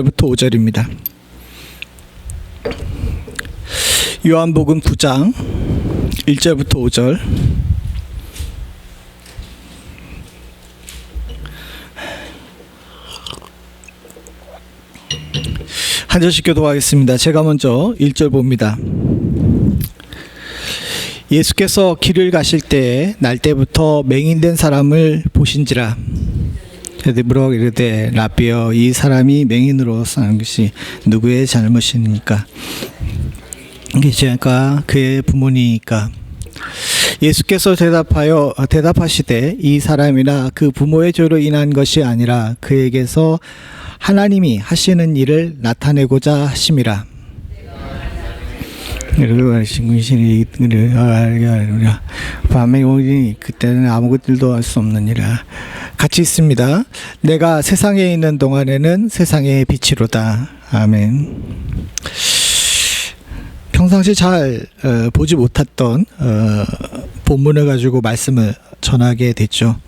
부터 5절입니다. 요한복음 9장 1절부터 5절. 한 절씩 교독하겠습니다. 제가 먼저 1절 봅니다. 예수께서 길을 가실 때에 날때부터 맹인된 사람을 보신지라. 물어 이르되 라비여, 이 사람이 맹인으로 사는 것이 누구의 잘못이니까? 제가 그의 부모니까. 예수께서 대답하시되 이 사람이나 그 부모의 죄로 인한 것이 아니라 그에게서 하나님이 하시는 일을 나타내고자 하심이라. 밤에 오니 그때는 아무것도 할 수 없느니라. 같이 있습니다. 내가 세상에 있는 동안에는 세상의 빛이로다. 아멘. 평상시 잘 보지 못했던 본문을 가지고 말씀을 전하게 됐죠.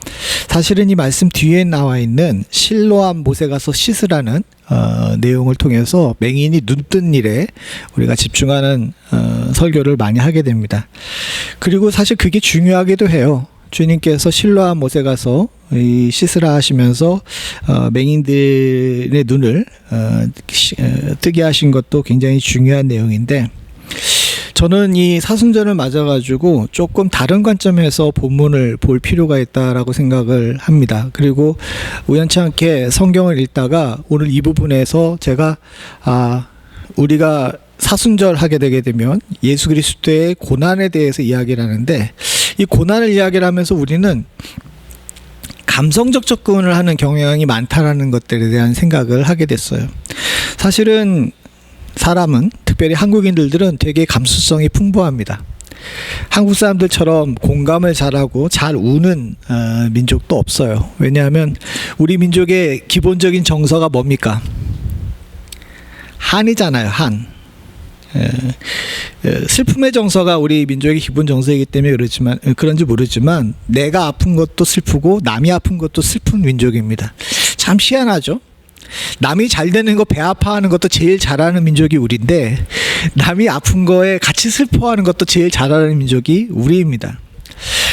사실은 이 말씀 뒤에 나와 있는 실로암 못에 가서 씻으라는 내용을 통해서 맹인이 눈뜬 일에 우리가 집중하는 설교를 많이 하게 됩니다. 그리고 사실 그게 중요하기도 해요. 주님께서 실로암 못에 가서 씻으라 하시면서 맹인들의 눈을 뜨게 하신 것도 굉장히 중요한 내용인데, 저는 이 사순절을 맞아가지고 조금 다른 관점에서 본문을 볼 필요가 있다라고 생각을 합니다. 그리고 우연치 않게 성경을 읽다가 오늘 이 부분에서 제가 우리가 사순절 하게 되게 되면 예수 그리스도의 고난에 대해서 이야기를 하는데, 이 고난을 이야기를 하면서 우리는 감성적 접근을 하는 경향이 많다라는 것들에 대한 생각을 하게 됐어요. 사실은 사람은, 특별히 한국인들은 되게 감수성이 풍부합니다. 한국 사람들처럼 공감을 잘하고 잘 우는 민족도 없어요. 왜냐하면 우리 민족의 기본적인 정서가 뭡니까? 한이잖아요. 한. 슬픔의 정서가 우리 민족의 기본 정서이기 때문에 그런지 모르지만 내가 아픈 것도 슬프고 남이 아픈 것도 슬픈 민족입니다. 참 희한하죠. 남이 잘 되는 거 배 아파하는 것도 제일 잘하는 민족이 우리인데, 남이 아픈 거에 같이 슬퍼하는 것도 제일 잘하는 민족이 우리입니다.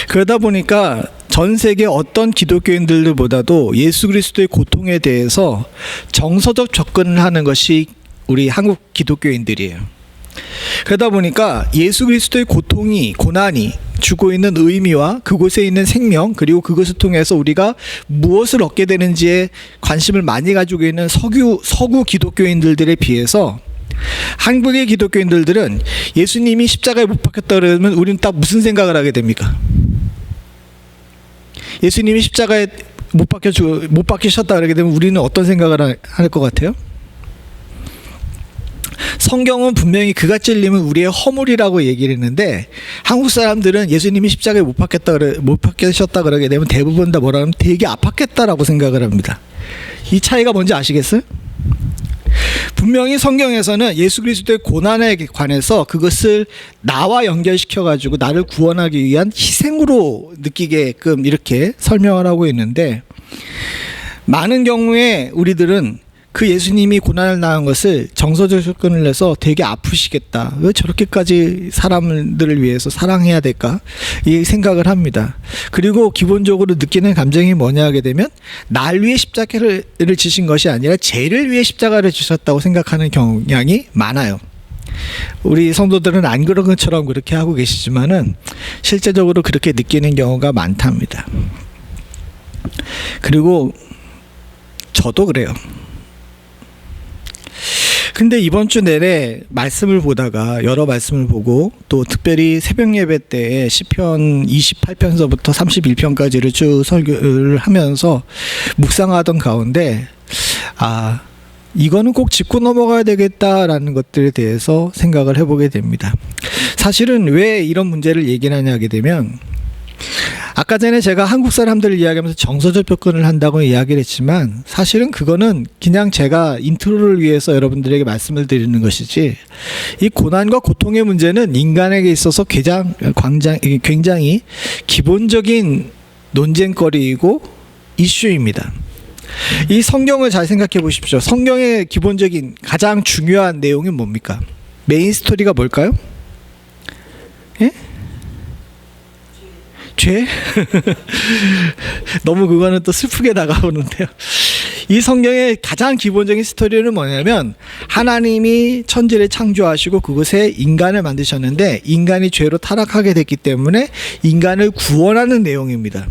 그러다 보니까 전 세계 어떤 기독교인들보다도 예수 그리스도의 고통에 대해서 정서적 접근을 하는 것이 우리 한국 기독교인들이에요. 그러다 보니까 예수 그리스도의 고난이 주고 있는 의미와 그곳에 있는 생명, 그리고 그것을 통해서 우리가 무엇을 얻게 되는지에 관심을 많이 가지고 있는 서구 기독교인들에 비해서 한국의 기독교인들은 예수님이 십자가에 못 박혔다 그러면 우리는 딱 무슨 생각을 하게 됩니까? 예수님이 십자가에 못 박히셨다 그러게 되면 우리는 어떤 생각을 할 것 같아요? 성경은 분명히 그가 찔림은 우리의 허물이라고 얘기를 했는데, 한국 사람들은 예수님이 십자가에 못 박히셨다 그러게 되면 대부분 다 뭐라 하면 되게 아팠겠다라고 생각을 합니다. 이 차이가 뭔지 아시겠어요? 분명히 성경에서는 예수 그리스도의 고난에 관해서 그것을 나와 연결시켜 가지고 나를 구원하기 위한 희생으로 느끼게끔 이렇게 설명을 하고 있는데, 많은 경우에 우리들은 그 예수님이 고난을 당한 것을 정서적 접근을 해서 되게 아프시겠다, 왜 저렇게까지 사람들을 위해서 사랑해야 될까, 이 생각을 합니다. 그리고 기본적으로 느끼는 감정이 뭐냐 하게 되면 날 위해 십자가를 지신 것이 아니라 죄를 위해 십자가를 지셨다고 생각하는 경향이 많아요. 우리 성도들은 안 그런 것처럼 그렇게 하고 계시지만은 실제적으로 그렇게 느끼는 경우가 많답니다. 그리고 저도 그래요. 근데 이번 주 내내 말씀을 보다가 여러 말씀을 보고, 또 특별히 새벽 예배 때 시편 28편서부터 31편까지를 쭉 설교를 하면서 묵상하던 가운데 이거는 꼭 짚고 넘어가야 되겠다라는 것들에 대해서 생각을 해보게 됩니다. 사실은 왜 이런 문제를 얘기를 하냐 하게 되면, 아까 전에 제가 한국 사람들을 이야기하면서 정서적 접근을 한다고 이야기를 했지만, 사실은 그거는 그냥 제가 인트로를 위해서 여러분들에게 말씀을 드리는 것이지, 이 고난과 고통의 문제는 인간에게 있어서 굉장히 기본적인 논쟁거리이고 이슈입니다. 이 성경을 잘 생각해 보십시오. 성경의 기본적인 가장 중요한 내용이 뭡니까? 메인 스토리가 뭘까요? 예? 죄? 너무 그거는 또 슬프게 다가오는데요. 이 성경의 가장 기본적인 스토리는 뭐냐면 하나님이 천지를 창조하시고 그곳에 인간을 만드셨는데 인간이 죄로 타락하게 됐기 때문에 인간을 구원하는 내용입니다.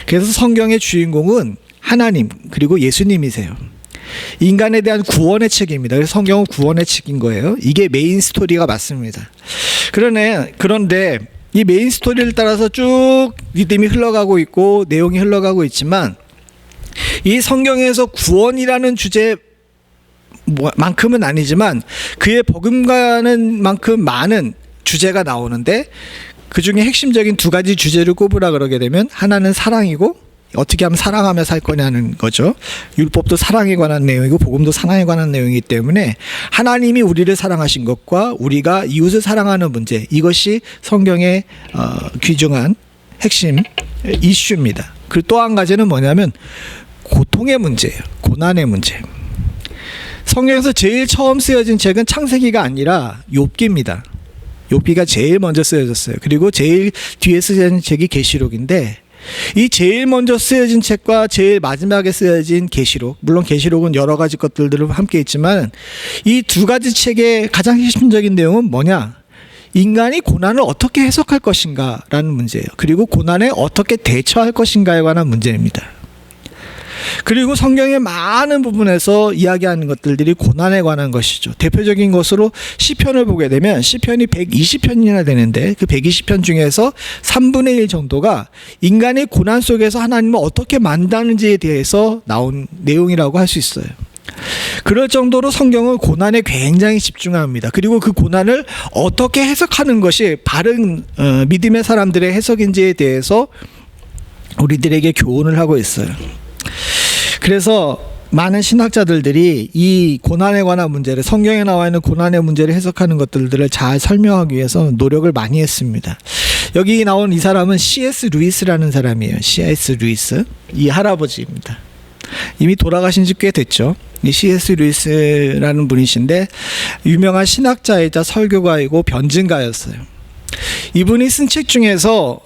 그래서 성경의 주인공은 하나님 그리고 예수님이세요. 인간에 대한 구원의 책입니다. 그래서 성경은 구원의 책인 거예요. 이게 메인 스토리가 맞습니다. 그런데 이 메인 스토리를 따라서 쭉 리듬이 흘러가고 있고 내용이 흘러가고 있지만 이 성경에서 구원이라는 주제만큼은 아니지만 그에 버금가는 만큼 많은 주제가 나오는데 그 중에 핵심적인 두 가지 주제를 꼽으라 그러게 되면 하나는 사랑이고 어떻게 하면 사랑하며 살 거냐는 거죠. 율법도 사랑에 관한 내용이고 복음도 사랑에 관한 내용이기 때문에 하나님이 우리를 사랑하신 것과 우리가 이웃을 사랑하는 문제, 이것이 성경의 귀중한 핵심 이슈입니다. 그리고 또 한 가지는 뭐냐면 고통의 문제예요. 고난의 문제. 성경에서 제일 처음 쓰여진 책은 창세기가 아니라 욥기입니다. 욥기가 제일 먼저 쓰여졌어요. 그리고 제일 뒤에 쓰여진 책이 계시록인데 이 제일 먼저 쓰여진 책과 제일 마지막에 쓰여진 계시록, 물론 계시록은 여러 가지 것들을 함께 있지만 이 두 가지 책의 가장 핵심적인 내용은 뭐냐? 인간이 고난을 어떻게 해석할 것인가라는 문제예요. 그리고 고난에 어떻게 대처할 것인가에 관한 문제입니다. 그리고 성경의 많은 부분에서 이야기하는 것들이 고난에 관한 것이죠. 대표적인 것으로 시편을 보게 되면 시편이 120편이나 되는데 그 120편 중에서 3분의 1 정도가 인간의 고난 속에서 하나님을 어떻게 만드는지에 대해서 나온 내용이라고 할 수 있어요. 그럴 정도로 성경은 고난에 굉장히 집중합니다. 그리고 그 고난을 어떻게 해석하는 것이 바른 믿음의 사람들의 해석인지에 대해서 우리들에게 교훈을 하고 있어요. 그래서 많은 신학자들이 이 고난에 관한 문제를, 성경에 나와 있는 고난의 문제를 해석하는 것들을 잘 설명하기 위해서 노력을 많이 했습니다. 여기 나온 이 사람은 C.S. 루이스라는 사람이에요. C.S. 루이스, 이 할아버지입니다. 이미 돌아가신 지 꽤 됐죠. 이 C.S. 루이스라는 분이신데 유명한 신학자이자 설교가이고 변증가였어요. 이분이 쓴 책 중에서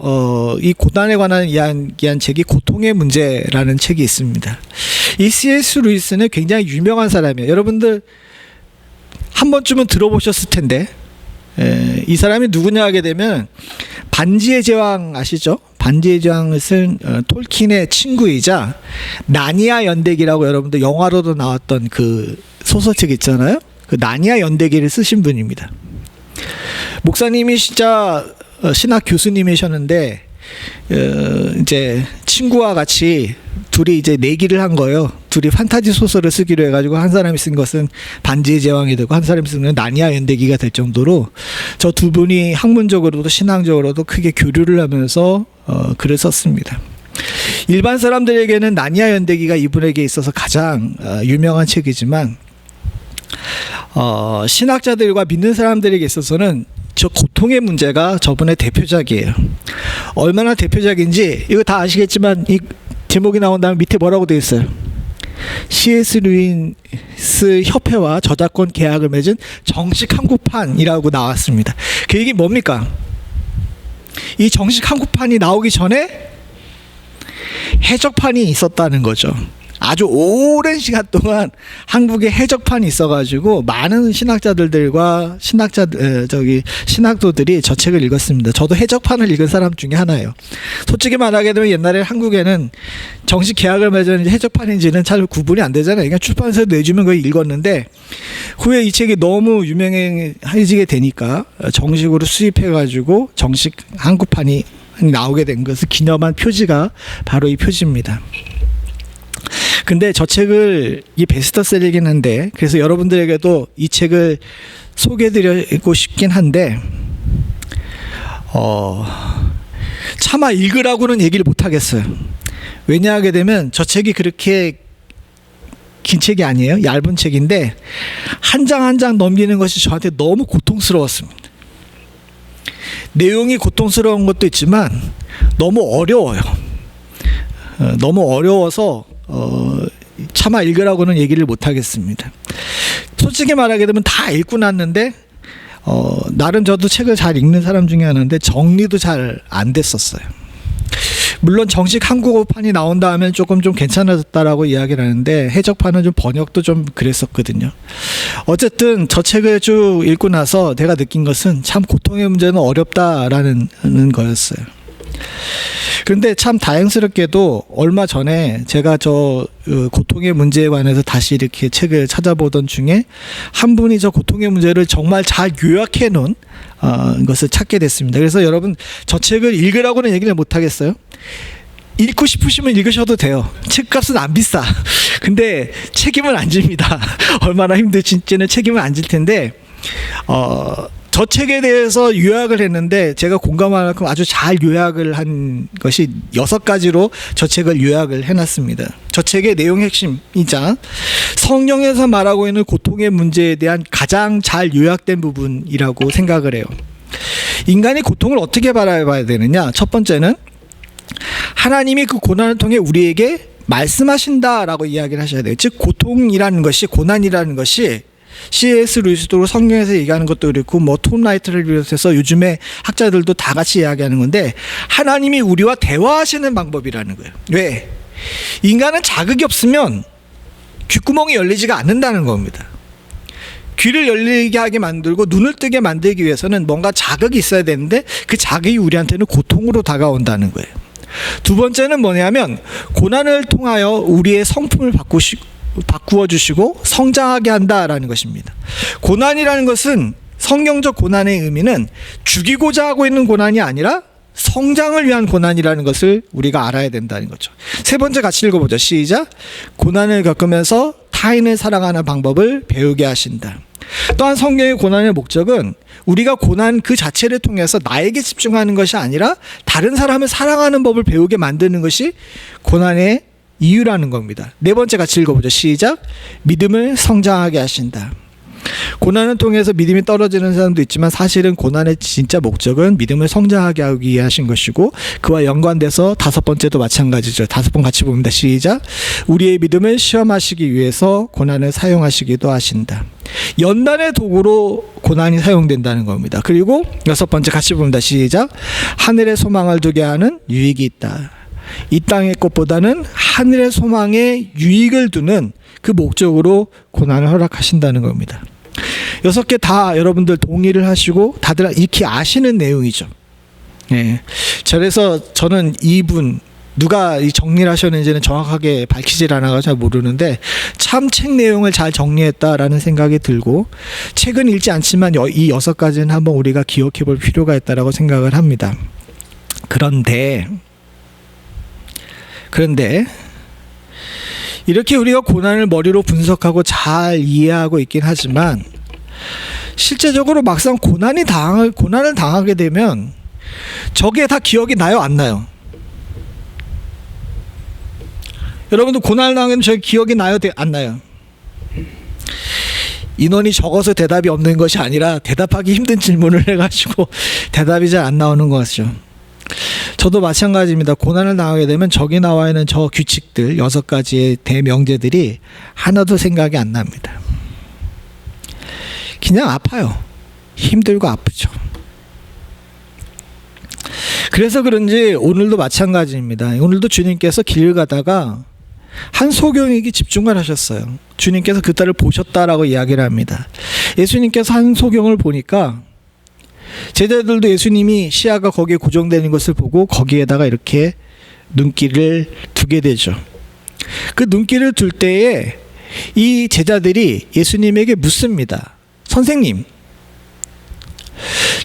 이 고난에 관한 이야기한 책이 고통의 문제라는 책이 있습니다. 이 C.S. 루이스는 굉장히 유명한 사람이에요. 여러분들 한 번쯤은 들어보셨을 텐데 이 사람이 누구냐 하게 되면 반지의 제왕 아시죠? 반지의 제왕을 쓴 톨킨의 친구이자 나니아 연대기라고 여러분들 영화로도 나왔던 그 소설책 있잖아요. 그 나니아 연대기를 쓰신 분입니다. 목사님이 진짜 신학 교수님이셨는데 이제 친구와 같이 둘이 이제 내기를 한 거예요. 둘이 판타지 소설을 쓰기로 해가지고 한 사람이 쓴 것은 반지의 제왕이 되고 한 사람이 쓴 건 나니아 연대기가 될 정도로 저 두 분이 학문적으로도 신앙적으로도 크게 교류를 하면서 글을 썼습니다. 일반 사람들에게는 나니아 연대기가 이분에게 있어서 가장 유명한 책이지만 신학자들과 믿는 사람들에게 있어서는 저 고통의 문제가 저분의 대표작이에요. 얼마나 대표작인지 이거 다 아시겠지만 이 제목이 나온 다음에 밑에 뭐라고 되어 있어요? C.S. 루이스 협회와 저작권 계약을 맺은 정식 한국판이라고 나왔습니다. 그 얘기 뭡니까? 이 정식 한국판이 나오기 전에 해적판이 있었다는 거죠. 아주 오랜 시간 동안 한국에 해적판이 있어가지고 많은 신학자들과 신학도들이 저 책을 읽었습니다. 저도 해적판을 읽은 사람 중에 하나예요. 솔직히 말하게 되면 옛날에 한국에는 정식 계약을 맺었는지 해적판인지는 잘 구분이 안 되잖아요. 그러니까 출판사에 내주면 그걸 읽었는데 후에 이 책이 너무 유명해지게 되니까 정식으로 수입해가지고 정식 한국판이 나오게 된 것을 기념한 표지가 바로 이 표지입니다. 근데 저 책을 이 베스트셀러이긴 한데 그래서 여러분들에게도 이 책을 소개해드리고 싶긴 한데 차마 읽으라고는 얘기를 못하겠어요. 왜냐하게 되면 저 책이 그렇게 긴 책이 아니에요. 얇은 책인데 한 장 한 장 넘기는 것이 저한테 너무 고통스러웠습니다. 내용이 고통스러운 것도 있지만 너무 어려워요. 너무 어려워서 차마 읽으라고는 얘기를 못 하겠습니다. 솔직히 말하게 되면 다 읽고 났는데 나름 저도 책을 잘 읽는 사람 중에 하나인데 정리도 잘 안 됐었어요. 물론 정식 한국어판이 나온 다음에 조금 좀 괜찮아졌다라고 이야기를 하는데 해적판은 좀 번역도 좀 그랬었거든요. 어쨌든 저 책을 쭉 읽고 나서 내가 느낀 것은 참 고통의 문제는 어렵다라는 거였어요. 그런데 참 다행스럽게도 얼마 전에 제가 저 고통의 문제에 관해서 다시 이렇게 책을 찾아보던 중에 한 분이 저 고통의 문제를 정말 잘 요약해 놓은 것을 찾게 됐습니다. 그래서 여러분 저 책을 읽으라고는 얘기를 못 하겠어요. 읽고 싶으시면 읽으셔도 돼요. 책값은 안 비싸. 근데 책임은 안 집니다. 얼마나 힘들지는 책임은 안 질 텐데 저 책에 대해서 요약을 했는데 제가 공감할 만큼 아주 잘 요약을 한 것이 6가지로 저 책을 요약을 해놨습니다. 저 책의 내용 핵심이자 성경에서 말하고 있는 고통의 문제에 대한 가장 잘 요약된 부분이라고 생각을 해요. 인간이 고통을 어떻게 바라봐야 되느냐? 첫 번째는 하나님이 그 고난을 통해 우리에게 말씀하신다라고 이야기를 하셔야 돼요. 즉 고통이라는 것이, 고난이라는 것이 C.S. 루이스도 성경에서 얘기하는 것도 그렇고 톰 라이트를 비롯해서 요즘에 학자들도 다 같이 이야기하는 건데 하나님이 우리와 대화하시는 방법이라는 거예요. 왜? 인간은 자극이 없으면 귓구멍이 열리지가 않는다는 겁니다. 귀를 열리게 하게 만들고 눈을 뜨게 만들기 위해서는 뭔가 자극이 있어야 되는데 그 자극이 우리한테는 고통으로 다가온다는 거예요. 두 번째는 뭐냐면 고난을 통하여 우리의 성품을 바꾸어 주시고 성장하게 한다라는 것입니다. 고난이라는 것은 성경적 고난의 의미는 죽이고자 하고 있는 고난이 아니라 성장을 위한 고난이라는 것을 우리가 알아야 된다는 거죠. 세 번째 같이 읽어보죠. 시작. 고난을 겪으면서 타인을 사랑하는 방법을 배우게 하신다. 또한 성경의 고난의 목적은 우리가 고난 그 자체를 통해서 나에게 집중하는 것이 아니라 다른 사람을 사랑하는 법을 배우게 만드는 것이 고난의 이유라는 겁니다. 네 번째 같이 읽어보죠. 시작. 믿음을 성장하게 하신다. 고난을 통해서 믿음이 떨어지는 사람도 있지만 사실은 고난의 진짜 목적은 믿음을 성장하게 하기 위해 하신 것이고 그와 연관돼서 다섯 번째도 마찬가지죠. 5번 같이 봅니다. 시작. 우리의 믿음을 시험하시기 위해서 고난을 사용하시기도 하신다. 연단의 도구로 고난이 사용된다는 겁니다. 그리고 6번째 같이 봅니다. 시작. 하늘의 소망을 두게 하는 유익이 있다. 이 땅의 것보다는 하늘의 소망에 유익을 두는 그 목적으로 고난을 허락하신다는 겁니다. 6개 다 여러분들 동의를 하시고 다들 익히 아시는 내용이죠. 예. 그래서 저는 이분 누가 이 정리를 하셨는지는 정확하게 밝히질 않아서 잘 모르는데 참 책 내용을 잘 정리했다라는 생각이 들고 책은 읽지 않지만 이 6가지는 한번 우리가 기억해 볼 필요가 있다라고 생각을 합니다. 그런데 이렇게 우리가 고난을 머리로 분석하고 잘 이해하고 있긴 하지만 실제적으로 막상 고난을 당하게 되면 저게 다 기억이 나요, 안 나요? 여러분들 고난을 당하면 저게 기억이 나요, 안 나요? 인원이 적어서 대답이 없는 것이 아니라 대답하기 힘든 질문을 해가지고 대답이 잘 안 나오는 것이죠. 저도 마찬가지입니다. 고난을 당하게 되면 저기 나와 있는 저 규칙들 6가지의 대명제들이 하나도 생각이 안 납니다. 그냥 아파요. 힘들고 아프죠. 그래서 그런지 오늘도 마찬가지입니다. 오늘도 주님께서 길을 가다가 한 소경에게 집중을 하셨어요. 주님께서 그딸을 보셨다라고 이야기를 합니다. 예수님께서 한 소경을 보니까 제자들도 예수님이 시야가 거기에 고정되는 것을 보고 거기에다가 이렇게 눈길을 두게 되죠. 그 눈길을 둘 때에 이 제자들이 예수님에게 묻습니다. 선생님,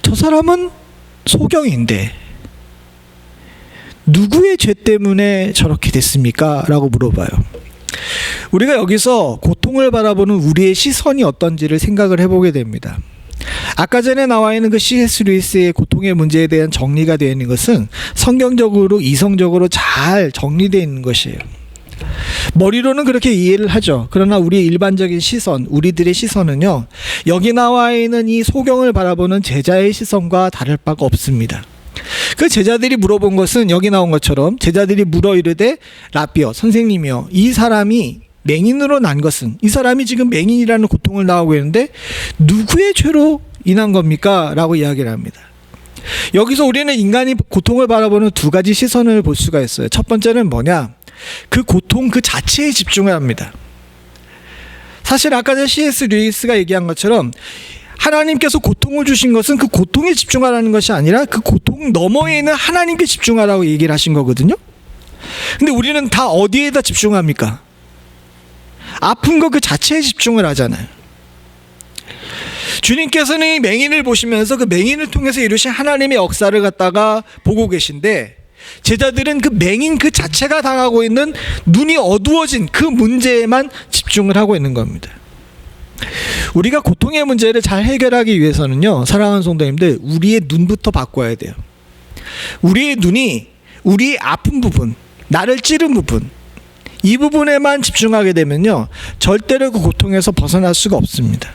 저 사람은 소경인데 누구의 죄 때문에 저렇게 됐습니까? 라고 물어봐요. 우리가 여기서 고통을 바라보는 우리의 시선이 어떤지를 생각을 해보게 됩니다. 아까 전에 나와 있는 그 C.S. 루이스의 고통의 문제에 대한 정리가 되어 있는 것은 성경적으로 이성적으로 잘 정리되어 있는 것이에요. 머리로는 그렇게 이해를 하죠. 그러나 우리의 일반적인 시선, 우리들의 시선은요, 여기 나와 있는 이 소경을 바라보는 제자의 시선과 다를 바가 없습니다. 그 제자들이 물어본 것은 여기 나온 것처럼 제자들이 물어 이르되 라비어, 선생님이여, 이 사람이 맹인으로 난 것은, 이 사람이 지금 맹인이라는 고통을 당하고 있는데 누구의 죄로 인한 겁니까? 라고 이야기를 합니다. 여기서 우리는 인간이 고통을 바라보는 두 가지 시선을 볼 수가 있어요. 첫 번째는 뭐냐? 그 고통 그 자체에 집중을 합니다. 사실 아까 전 C.S. 루이스가 얘기한 것처럼 하나님께서 고통을 주신 것은 그 고통에 집중하라는 것이 아니라 그 고통 너머에 있는 하나님께 집중하라고 얘기를 하신 거거든요. 근데 우리는 다 어디에다 집중합니까? 아픈 거 그 자체에 집중을 하잖아요. 주님께서는 이 맹인을 보시면서 그 맹인을 통해서 이루신 하나님의 역사를 갖다가 보고 계신데, 제자들은 그 맹인 그 자체가 당하고 있는 눈이 어두워진 그 문제에만 집중을 하고 있는 겁니다. 우리가 고통의 문제를 잘 해결하기 위해서는요, 사랑하는 성도님들, 우리의 눈부터 바꿔야 돼요. 우리의 눈이 우리의 아픈 부분, 나를 찌른 부분, 이 부분에만 집중하게 되면요, 절대로 그 고통에서 벗어날 수가 없습니다.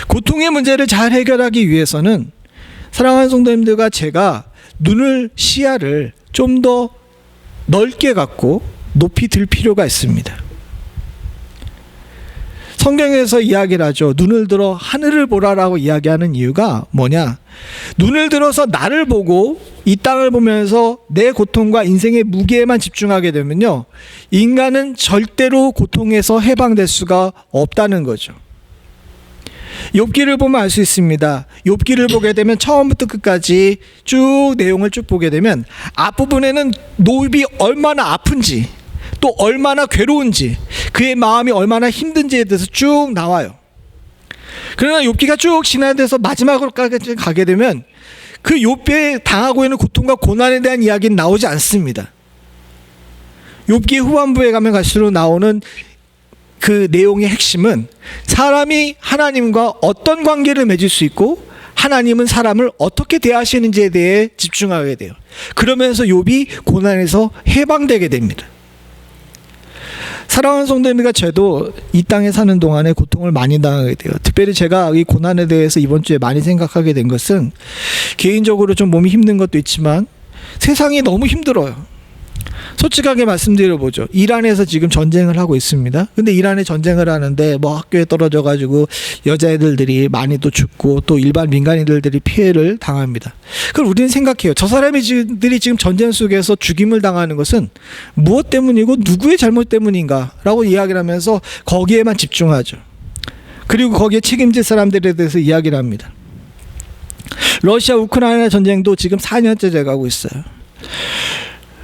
고통의 문제를 잘 해결하기 위해서는 사랑하는 성도님들과 제가 눈을, 시야를 좀 더 넓게 갖고 높이 들 필요가 있습니다. 성경에서 이야기를 하죠. 눈을 들어 하늘을 보라라고 이야기하는 이유가 뭐냐? 눈을 들어서 나를 보고 이 땅을 보면서 내 고통과 인생의 무게에만 집중하게 되면요, 인간은 절대로 고통에서 해방될 수가 없다는 거죠. 욥기를 보면 알 수 있습니다. 욥기를 보게 되면 처음부터 끝까지 쭉 내용을 쭉 보게 되면 앞부분에는 욥이 얼마나 아픈지, 또 얼마나 괴로운지, 그의 마음이 얼마나 힘든지에 대해서 쭉 나와요. 그러나 욥기가 쭉 진행돼서 마지막으로까지 가게 되면 그 욥이 당하고 있는 고통과 고난에 대한 이야기는 나오지 않습니다. 욥기 후반부에 가면 갈수록 나오는 그 내용의 핵심은 사람이 하나님과 어떤 관계를 맺을 수 있고 하나님은 사람을 어떻게 대하시는지에 대해 집중하게 돼요. 그러면서 욥이 고난에서 해방되게 됩니다. 사랑하는 성도님과 저도 이 땅에 사는 동안에 고통을 많이 당하게 돼요. 특별히 제가 이 고난에 대해서 이번 주에 많이 생각하게 된 것은, 개인적으로 좀 몸이 힘든 것도 있지만 세상이 너무 힘들어요. 솔직하게 말씀드려보죠. 이란에서 지금 전쟁을 하고 있습니다. 근데 이란에 전쟁을 하는데 뭐 학교에 떨어져 가지고 여자애들이 많이 또 죽고 또 일반 민간인들이 피해를 당합니다. 그럼 우리는 생각해요. 저 사람들이 지금 전쟁 속에서 죽임을 당하는 것은 무엇 때문이고 누구의 잘못 때문인가 라고 이야기를 하면서 거기에만 집중하죠. 그리고 거기에 책임질 사람들에 대해서 이야기를 합니다. 러시아 우크라이나 전쟁도 지금 4년째 돼가고 있어요.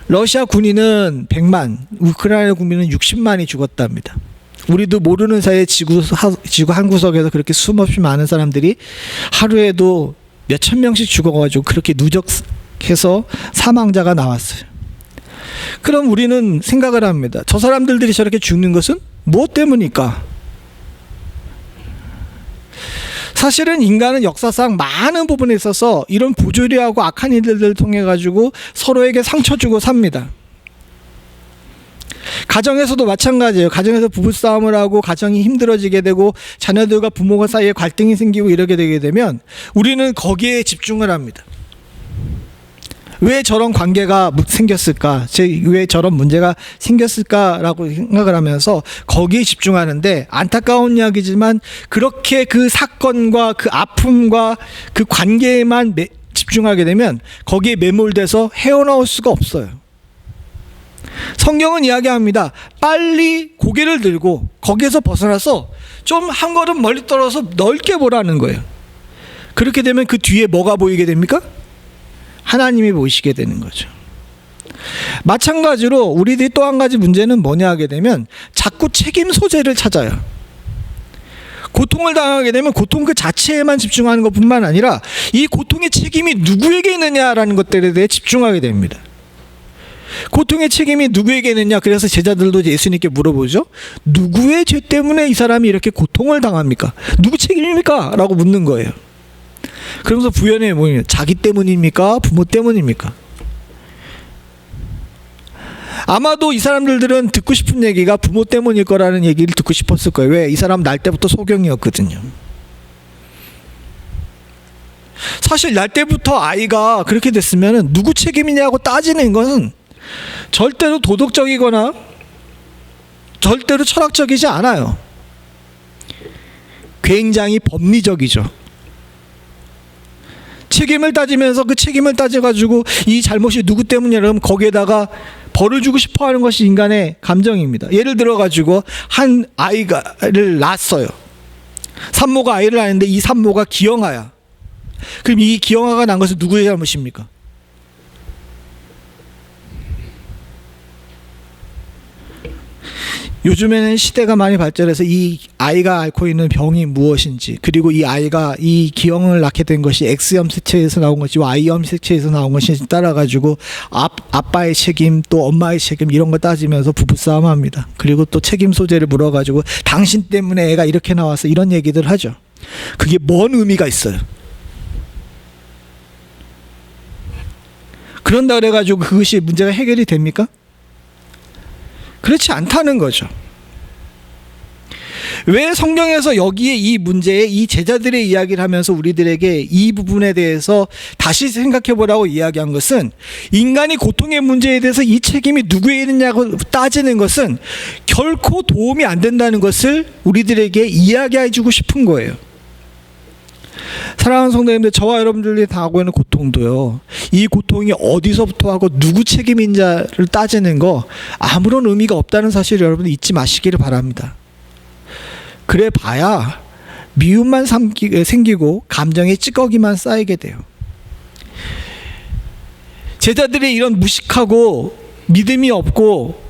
러시아 군인은 100만, 우크라이나 국민은 60만이 죽었답니다. 우리도 모르는 사이에 지구 한 구석에서 그렇게 수없이 많은 사람들이 하루에도 몇천 명씩 죽어가지고 그렇게 누적해서 사망자가 나왔어요. 그럼 우리는 생각을 합니다. 저 사람들이 저렇게 죽는 것은 무엇 때문일까? 사실은 인간은 역사상 많은 부분에 있어서 이런 부조리하고 악한 일들을 통해 가지고 서로에게 상처 주고 삽니다. 가정에서도 마찬가지예요. 가정에서 부부싸움을 하고 가정이 힘들어지게 되고 자녀들과 부모가 사이에 갈등이 생기고 이렇게 되게 되면 우리는 거기에 집중을 합니다. 왜 저런 관계가 생겼을까? 왜 저런 문제가 생겼을까라고 생각을 하면서 거기에 집중하는데, 안타까운 이야기지만 그렇게 그 사건과 그 아픔과 그 관계에만 집중하게 되면 거기에 매몰돼서 헤어나올 수가 없어요. 성경은 이야기합니다. 빨리 고개를 들고 거기에서 벗어나서 좀 한 걸음 멀리 떨어져서 넓게 보라는 거예요. 그렇게 되면 그 뒤에 뭐가 보이게 됩니까? 하나님이 보이시게 되는 거죠. 마찬가지로 우리들이 또 한 가지 문제는 뭐냐 하게 되면 자꾸 책임 소재를 찾아요. 고통을 당하게 되면 고통 그 자체에만 집중하는 것뿐만 아니라 이 고통의 책임이 누구에게 있느냐라는 것들에 대해 집중하게 됩니다. 고통의 책임이 누구에게 있느냐, 그래서 제자들도 예수님께 물어보죠. 누구의 죄 때문에 이 사람이 이렇게 고통을 당합니까? 누구 책임입니까? 라고 묻는 거예요. 그러면서 부연해 뭐예요? 자기 때문입니까? 부모 때문입니까? 아마도 이 사람들은 듣고 싶은 얘기가 부모 때문일 거라는 얘기를 듣고 싶었을 거예요. 왜? 이 사람 날 때부터 소경이었거든요. 사실 날 때부터 아이가 그렇게 됐으면 누구 책임이냐고 따지는 것은 절대로 도덕적이거나 절대로 철학적이지 않아요. 굉장히 법리적이죠. 책임을 따지면서 그 책임을 따져가지고 이 잘못이 누구 때문이냐면 거기에다가 벌을 주고 싶어하는 것이 인간의 감정입니다. 예를 들어가지고 한 아이를 낳았어요. 산모가 아이를 낳았는데 이 산모가 기형아야. 그럼 이 기형아가 난 것은 누구의 잘못입니까? 요즘에는 시대가 많이 발전해서 이 아이가 앓고 있는 병이 무엇인지, 그리고 이 아이가 이 기형을 낳게 된 것이 X염 색체에서 나온 것이 Y염 색체에서 나온 것인지 따라가지고 아빠의 책임 또 엄마의 책임 이런 거 따지면서 부부싸움 합니다. 그리고 또 책임 소재를 물어가지고 당신 때문에 애가 이렇게 나와서 이런 얘기들 하죠. 그게 뭔 의미가 있어요? 그런다 그래가지고 그것이 문제가 해결이 됩니까? 그렇지 않다는 거죠. 왜 성경에서 여기에 이 문제에 이 제자들의 이야기를 하면서 우리들에게 이 부분에 대해서 다시 생각해 보라고 이야기한 것은, 인간이 고통의 문제에 대해서 이 책임이 누구에 있느냐고 따지는 것은 결코 도움이 안 된다는 것을 우리들에게 이야기해 주고 싶은 거예요. 사랑하는 성도님들, 저와 여러분들이 당하고 있는 고통도요, 이 고통이 어디서부터 하고 누구 책임인지를 따지는 거 아무런 의미가 없다는 사실을 여러분 잊지 마시기를 바랍니다. 그래 봐야 미움만 생기고 감정의 찌꺼기만 쌓이게 돼요. 제자들의 이런 무식하고 믿음이 없고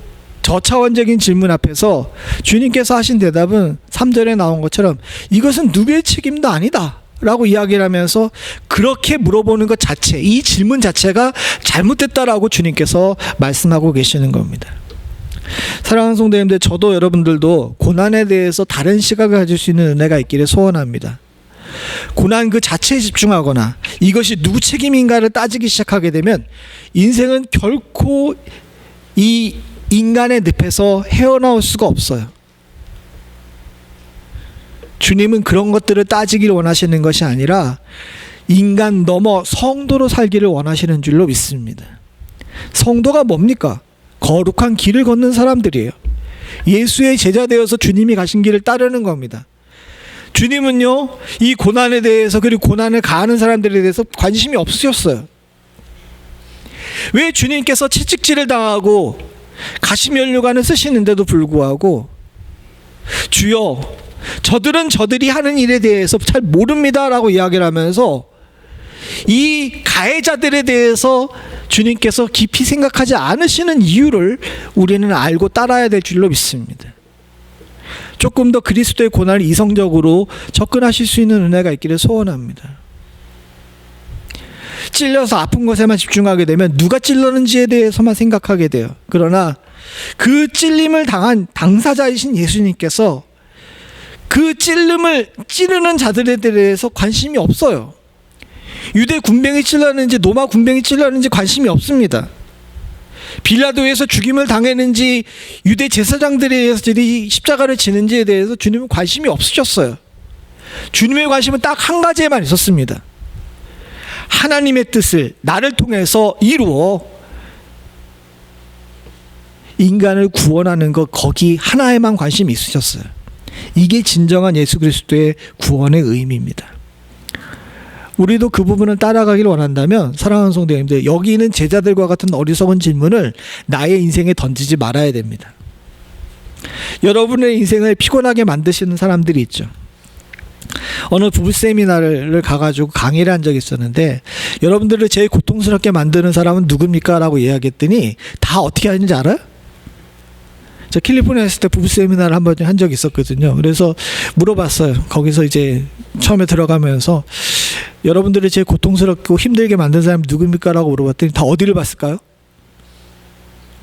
저차원적인 질문 앞에서 주님께서 하신 대답은 3절에 나온 것처럼 이것은 누구의 책임도 아니다 라고 이야기를 하면서, 그렇게 물어보는 것 자체, 이 질문 자체가 잘못됐다라고 주님께서 말씀하고 계시는 겁니다. 사랑하는 성도님들, 저도 여러분들도 고난에 대해서 다른 시각을 가질 수 있는 은혜가 있기를 소원합니다. 고난 그 자체에 집중하거나 이것이 누구 책임인가를 따지기 시작하게 되면 인생은 결코 이 인간의 늪에서 헤어나올 수가 없어요. 주님은 그런 것들을 따지기를 원하시는 것이 아니라 인간 넘어 성도로 살기를 원하시는 줄로 믿습니다. 성도가 뭡니까? 거룩한 길을 걷는 사람들이에요. 예수의 제자 되어서 주님이 가신 길을 따르는 겁니다. 주님은요, 이 고난에 대해서, 그리고 고난을 가하는 사람들에 대해서 관심이 없으셨어요. 왜 주님께서 채찍질을 당하고 가시면류관을 쓰시는데도 불구하고 주여 저들은 저들이 하는 일에 대해서 잘 모릅니다 라고 이야기를 하면서 이 가해자들에 대해서 주님께서 깊이 생각하지 않으시는 이유를 우리는 알고 따라야 될 줄로 믿습니다. 조금 더 그리스도의 고난을 이성적으로 접근하실 수 있는 은혜가 있기를 소원합니다. 찔려서 아픈 것에만 집중하게 되면 누가 찔렀는지에 대해서만 생각하게 돼요. 그러나 그 찔림을 당한 당사자이신 예수님께서 그 찔림을 찌르는 자들에 대해서 관심이 없어요. 유대 군병이 찔렀는지 로마 군병이 찔렀는지 관심이 없습니다. 빌라도에서 죽임을 당했는지 유대 제사장들에 의해서 십자가를 지는지에 대해서 주님은 관심이 없으셨어요. 주님의 관심은 딱 한 가지에만 있었습니다. 하나님의 뜻을 나를 통해서 이루어 인간을 구원하는 것, 거기 하나에만 관심이 있으셨어요. 이게 진정한 예수 그리스도의 구원의 의미입니다. 우리도 그 부분을 따라가기를 원한다면 사랑하는 성도님들, 여기 있는 제자들과 같은 어리석은 질문을 나의 인생에 던지지 말아야 됩니다. 여러분의 인생을 피곤하게 만드시는 사람들이 있죠. 어느 부부 세미나를 가가지고 강의를 한 적이 있었는데, 여러분들을 제일 고통스럽게 만드는 사람은 누굽니까? 라고 이야기했더니 다 어떻게 하는지 알아요? 저 캘리포니아에 있을 때 부부 세미나를 한 번 한 적이 있었거든요. 그래서 물어봤어요. 거기서 이제 처음에 들어가면서 여러분들이 제일 고통스럽고 힘들게 만든 사람이 누굽니까? 라고 물어봤더니 다 어디를 봤을까요?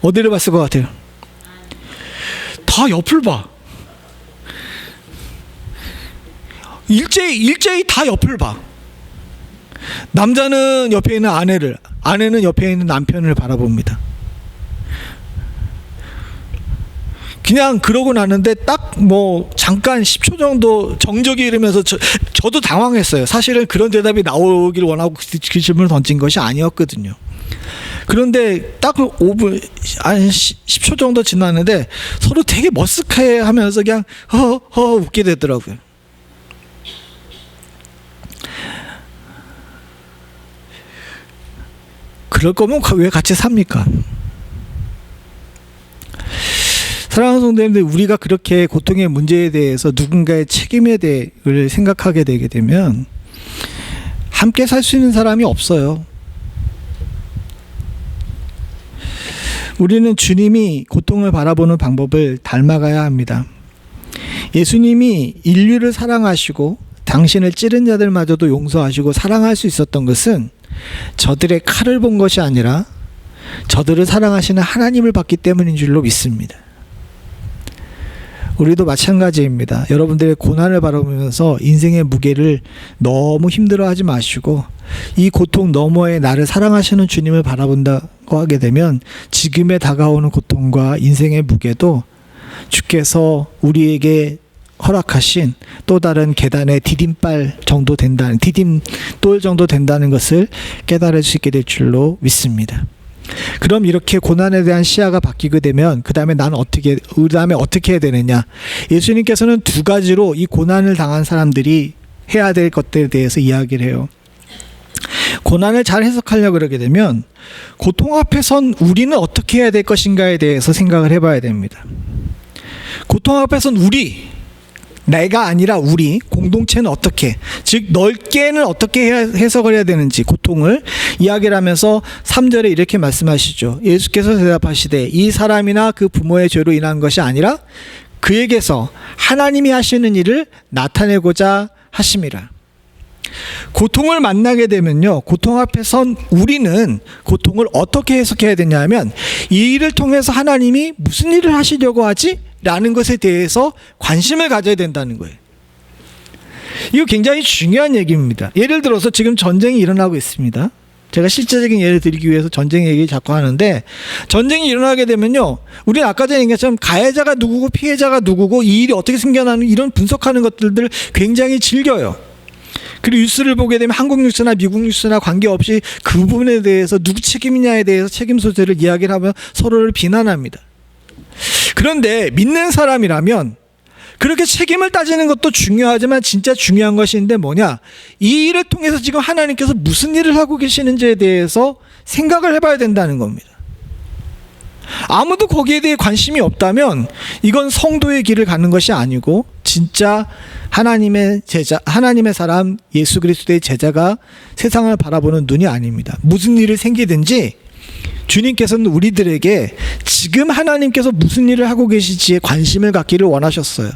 어디를 봤을 것 같아요? 다 옆을 봐. 일제히 다 옆을 봐. 남자는 옆에 있는 아내를, 아내는 옆에 있는 남편을 바라봅니다. 그냥 그러고 나는데 딱 뭐 잠깐 10초 정도 정적이 이르면서 저도 당황했어요. 사실은 그런 대답이 나오길 원하고 그 질문을 던진 것이 아니었거든요. 그런데 딱 5분, 한 10초 정도 지났는데 서로 되게 머쓱해 하면서 그냥 웃게 되더라고요. 그럴 거면 왜 같이 삽니까? 사랑하는 성도님들, 우리가 그렇게 고통의 문제에 대해서 누군가의 책임에 대해를 생각하게 되게 되면 함께 살 수 있는 사람이 없어요. 우리는 주님이 고통을 바라보는 방법을 닮아가야 합니다. 예수님이 인류를 사랑하시고 당신을 찌른 자들마저도 용서하시고 사랑할 수 있었던 것은 저들의 칼을 본 것이 아니라 저들을 사랑하시는 하나님을 봤기 때문인 줄로 믿습니다. 우리도 마찬가지입니다. 여러분들의 고난을 바라보면서 인생의 무게를 너무 힘들어하지 마시고 이 고통 너머에 나를 사랑하시는 주님을 바라본다고 하게 되면 지금에 다가오는 고통과 인생의 무게도 주께서 우리에게 허락하신 또 다른 계단의 디딤돌 정도 된다는 것을 깨달을 수 있게 될 줄로 믿습니다. 그럼 이렇게 고난에 대한 시야가 바뀌게 되면 그 다음에 어떻게 해야 되느냐? 예수님께서는 두 가지로 이 고난을 당한 사람들이 해야 될 것들에 대해서 이야기를 해요. 고난을 잘 해석하려고 그러게 되면 고통 앞에 선 우리는 어떻게 해야 될 것인가에 대해서 생각을 해봐야 됩니다. 고통 앞에 선 내가 아니라 우리 공동체는 어떻게, 즉 넓게는 어떻게 해석을 해야 되는지 고통을 이야기를 하면서 3절에 이렇게 말씀하시죠. 예수께서 대답하시되 이 사람이나 그 부모의 죄로 인한 것이 아니라 그에게서 하나님이 하시는 일을 나타내고자 하심이라. 고통을 만나게 되면요, 고통 앞에 선 우리는 고통을 어떻게 해석해야 되냐면 이 일을 통해서 하나님이 무슨 일을 하시려고 하지? 라는 것에 대해서 관심을 가져야 된다는 거예요. 이거 굉장히 중요한 얘기입니다. 예를 들어서 지금 전쟁이 일어나고 있습니다. 제가 실제적인 예를 들기 위해서 전쟁 얘기 자꾸 하는데, 전쟁이 일어나게 되면요, 우리는 아까 전에 얘기했지만 가해자가 누구고 피해자가 누구고 이 일이 어떻게 생겨나는 이런 분석하는 것들을 굉장히 즐겨요. 그리고 뉴스를 보게 되면 한국 뉴스나 미국 뉴스나 관계없이 그 부분에 대해서 누구 책임이냐에 대해서 책임 소재를 이야기를 하며 서로를 비난합니다. 그런데 믿는 사람이라면 그렇게 책임을 따지는 것도 중요하지만 진짜 중요한 것인데 뭐냐, 이 일을 통해서 지금 하나님께서 무슨 일을 하고 계시는지에 대해서 생각을 해봐야 된다는 겁니다. 아무도 거기에 대해 관심이 없다면 이건 성도의 길을 가는 것이 아니고 진짜 하나님의 제자, 하나님의 사람 예수 그리스도의 제자가 세상을 바라보는 눈이 아닙니다. 무슨 일이 생기든지 주님께서는 우리들에게 지금 하나님께서 무슨 일을 하고 계실지에 관심을 갖기를 원하셨어요.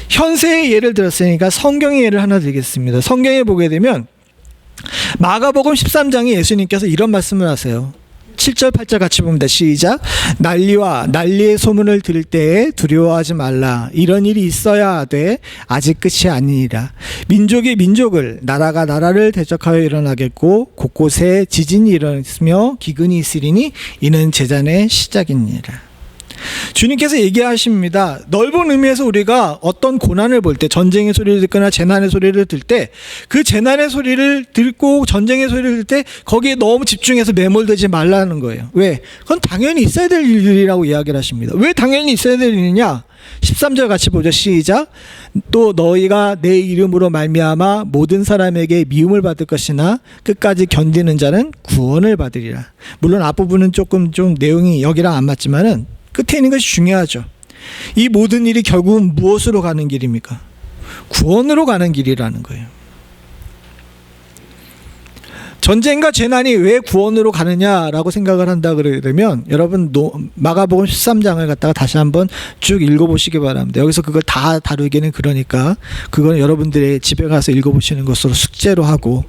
현세의 예를 들었으니까 성경의 예를 하나 드리겠습니다. 성경에 보게 되면 마가복음 13장에 예수님께서 이런 말씀을 하세요. 7절 8절 같이 봅니다. 시작. 난리와 난리의 소문을 들을 때에 두려워하지 말라. 이런 일이 있어야 하되 아직 끝이 아니니라. 민족이 민족을, 나라가 나라를 대적하여 일어나겠고 곳곳에 지진이 일어나며 기근이 있으리니 이는 재난의 시작이니라. 주님께서 얘기하십니다. 넓은 의미에서 우리가 어떤 고난을 볼 때, 전쟁의 소리를 듣거나 재난의 소리를 들 때, 그 재난의 소리를 듣고 전쟁의 소리를 들 때 거기에 너무 집중해서 매몰되지 말라는 거예요. 왜? 그건 당연히 있어야 될 일이라고 이야기를 하십니다. 왜 당연히 있어야 될 일이냐? 13절 같이 보죠. 시작. 또 너희가 내 이름으로 말미암아 모든 사람에게 미움을 받을 것이나 끝까지 견디는 자는 구원을 받으리라. 물론 앞부분은 조금 좀 내용이 여기랑 안 맞지만은 끝에 있는 것이 중요하죠. 이 모든 일이 결국은 무엇으로 가는 길입니까? 구원으로 가는 길이라는 거예요. 전쟁과 재난이 왜 구원으로 가느냐라고 생각을 한다 그러면 여러분 마가복음 13장을 갖다가 다시 한번 쭉 읽어보시기 바랍니다. 여기서 그걸 다 다루기는 그러니까 그건 여러분들의 집에 가서 읽어보시는 것으로 숙제로 하고,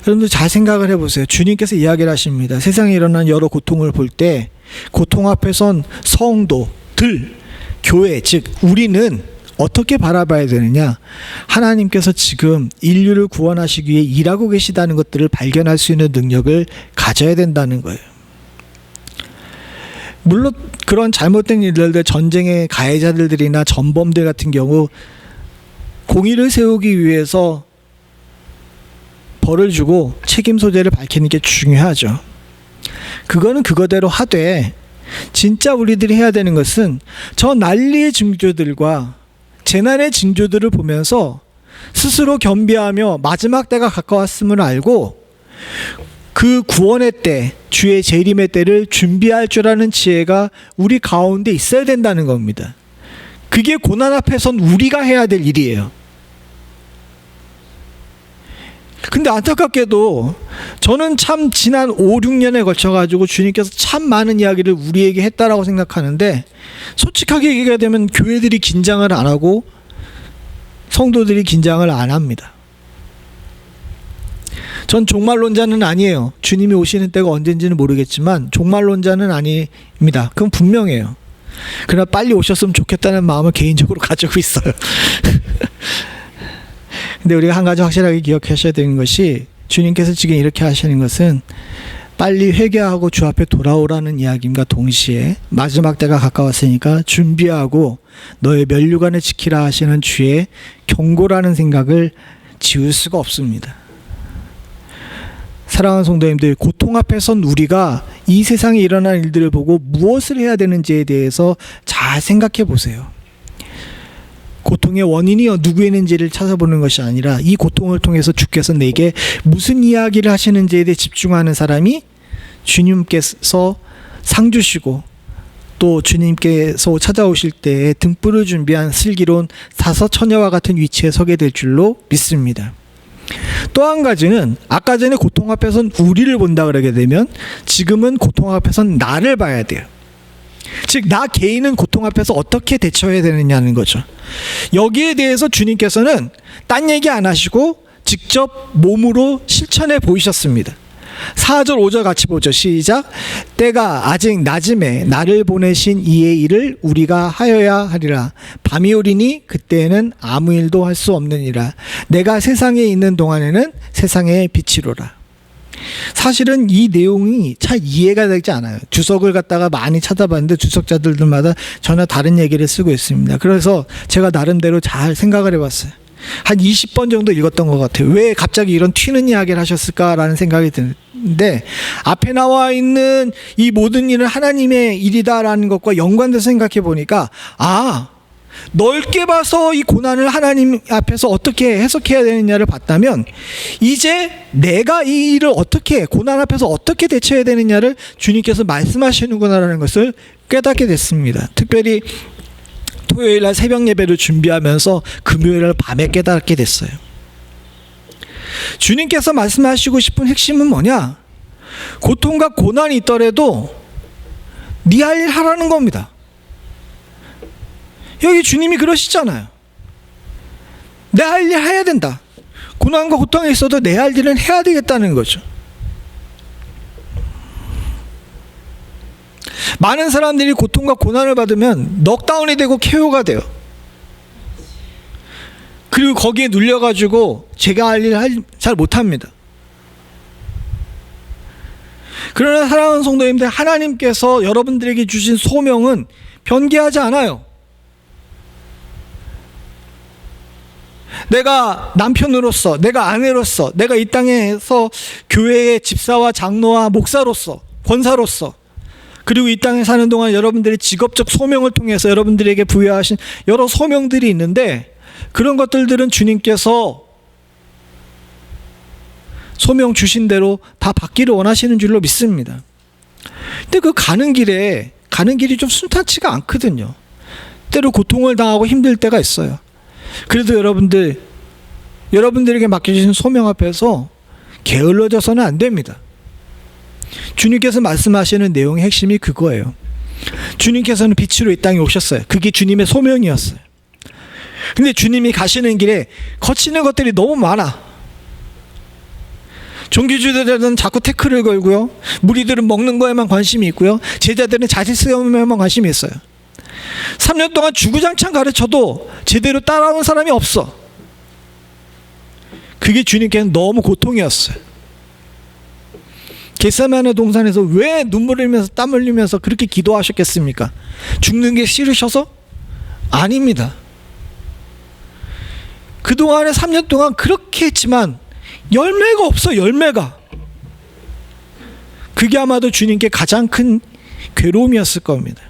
여러분들 잘 생각을 해보세요. 주님께서 이야기를 하십니다. 세상에 일어난 여러 고통을 볼 때 고통 앞에 선 성도들, 교회, 즉 우리는 어떻게 바라봐야 되느냐? 하나님께서 지금 인류를 구원하시기 위해 일하고 계시다는 것들을 발견할 수 있는 능력을 가져야 된다는 거예요. 물론 그런 잘못된 일들, 전쟁의 가해자들이나 전범들 같은 경우 공의를 세우기 위해서 벌을 주고 책임 소재를 밝히는 게 중요하죠. 그거는 그거대로 하되, 진짜 우리들이 해야 되는 것은 저 난리의 징조들과 재난의 징조들을 보면서 스스로 겸비하며 마지막 때가 가까웠음을 알고 그 구원의 때, 주의 재림의 때를 준비할 줄 아는 지혜가 우리 가운데 있어야 된다는 겁니다. 그게 고난 앞에선 우리가 해야 될 일이에요. 근데 안타깝게도 저는 참 지난 5, 6년에 걸쳐가지고 주님께서 참 많은 이야기를 우리에게 했다라고 생각하는데, 솔직하게 얘기가 되면 교회들이 긴장을 안 하고 성도들이 긴장을 안 합니다. 전 종말론자는 아니에요. 주님이 오시는 때가 언젠지는 모르겠지만 종말론자는 아닙니다. 그건 분명해요. 그러나 빨리 오셨으면 좋겠다는 마음을 개인적으로 가지고 있어요. 근데 우리가 한 가지 확실하게 기억하셔야 되는 것이, 주님께서 지금 이렇게 하시는 것은 빨리 회개하고 주 앞에 돌아오라는 이야기임과 동시에 마지막 때가 가까웠으니까 준비하고 너의 면류관을 지키라 하시는 주의 경고라는 생각을 지울 수가 없습니다. 사랑하는 성도님들, 고통 앞에 선 우리가 이 세상에 일어난 일들을 보고 무엇을 해야 되는지에 대해서 잘 생각해 보세요. 고통의 원인이 누구에 있는지를 찾아보는 것이 아니라 이 고통을 통해서 주께서 내게 무슨 이야기를 하시는지에 대해 집중하는 사람이 주님께서 상 주시고 또 주님께서 찾아오실 때에 등불을 준비한 슬기로운 사서처녀와 같은 위치에 서게 될 줄로 믿습니다. 또 한 가지는, 아까 전에 고통 앞에선 우리를 본다 그러게 되면 지금은 고통 앞에선 나를 봐야 돼요. 즉, 나 개인은 고통 앞에서 어떻게 대처해야 되느냐는 거죠. 여기에 대해서 주님께서는 딴 얘기 안 하시고 직접 몸으로 실천해 보이셨습니다. 4절 5절 같이 보죠. 시작. 때가 아직 낮음에 나를 보내신 이의 일을 우리가 하여야 하리라. 밤이 오리니 그때에는 아무 일도 할 수 없느니라. 내가 세상에 있는 동안에는 세상의 빛이로라. 사실은 이 내용이 잘 이해가 되지 않아요. 주석을 갖다가 많이 찾아봤는데 주석자들마다 전혀 다른 얘기를 쓰고 있습니다. 그래서 제가 나름대로 잘 생각을 해봤어요. 한 20번 정도 읽었던 것 같아요. 왜 갑자기 이런 튀는 이야기를 하셨을까라는 생각이 드는데, 앞에 나와 있는 이 모든 일은 하나님의 일이다라는 것과 연관돼서 생각해 보니까, 넓게 봐서 이 고난을 하나님 앞에서 어떻게 해석해야 되느냐를 봤다면, 이제 내가 이 일을 어떻게, 고난 앞에서 어떻게 대처해야 되느냐를 주님께서 말씀하시는구나라는 것을 깨닫게 됐습니다. 특별히 토요일날 새벽 예배를 준비하면서 금요일날 밤에 깨닫게 됐어요. 주님께서 말씀하시고 싶은 핵심은 뭐냐? 고통과 고난이 있더라도 네 할 일 하라는 겁니다. 여기 주님이 그러시잖아요. 내 할 일 해야 된다. 고난과 고통이 있어도 내 할 일은 해야 되겠다는 거죠. 많은 사람들이 고통과 고난을 받으면 넉다운이 되고 KO가 돼요. 그리고 거기에 눌려가지고 제가 할 일 잘 못합니다. 그러나 사랑하는 성도님들, 하나님께서 여러분들에게 주신 소명은 변개하지 않아요. 내가 남편으로서, 내가 아내로서, 내가 이 땅에서 교회의 집사와 장로와 목사로서, 권사로서, 그리고 이 땅에 사는 동안 여러분들의 직업적 소명을 통해서 여러분들에게 부여하신 여러 소명들이 있는데, 그런 것들은 주님께서 소명 주신 대로 다 받기를 원하시는 줄로 믿습니다. 근데 그 가는 길이 좀 순탄치가 않거든요. 때로 고통을 당하고 힘들 때가 있어요. 그래도 여러분들에게 맡겨주신 소명 앞에서 게을러져서는 안 됩니다. 주님께서 말씀하시는 내용의 핵심이 그거예요. 주님께서는 빛으로 이 땅에 오셨어요. 그게 주님의 소명이었어요. 근데 주님이 가시는 길에 거치는 것들이 너무 많아. 종교주의자들은 자꾸 태클을 걸고요. 무리들은 먹는 거에만 관심이 있고요. 제자들은 자질 쓰임에만 관심이 있어요. 3년 동안 주구장창 가르쳐도 제대로 따라온 사람이 없어. 그게 주님께는 너무 고통이었어요. 겟세마네 동산에서 왜 눈물 흘리면서 땀 흘리면서 그렇게 기도하셨겠습니까? 죽는 게 싫으셔서? 아닙니다. 그동안에 3년 동안 그렇게 했지만 열매가 없어, 열매가. 그게 아마도 주님께 가장 큰 괴로움이었을 겁니다.